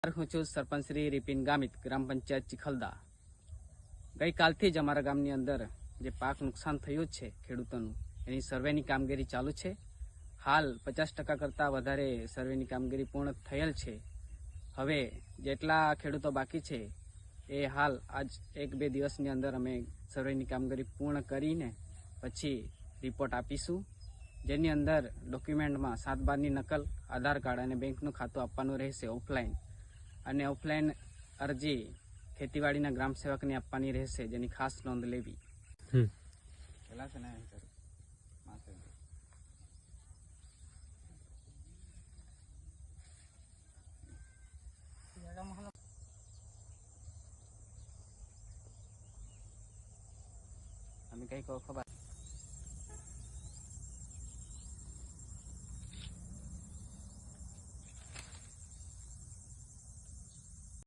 હું છું સરપંચ શ્રી રિપિન ગામિત, ગ્રામ પંચાયત ચિખલદા। ગઈકાલથી જ અમારા ગામની અંદર જે પાક નુકસાન થયું છે ખેડૂતોનું, એની સર્વેની કામગીરી ચાલુ છે। હાલ 50% કરતાં વધારે સર્વેની કામગીરી પૂર્ણ થયેલ છે। હવે જેટલા ખેડૂતો બાકી છે એ હાલ આજ 1-2 દિવસની અંદર અમે સર્વેની કામગીરી પૂર્ણ કરીને પછી રિપોર્ટ આપીશું, જેની અંદર ડોક્યુમેન્ટમાં 7/12ની નકલ, આધાર કાર્ડ અને બેંકનું ખાતું આપવાનું રહેશે ઓફલાઈન, અને ઓફલાઈન અરજી ખેતીવાડીના ગ્રામ સેવકને આપવાની રહેશે, જેની ખાસ નોંધ લેવી। અમે કઈ ખબર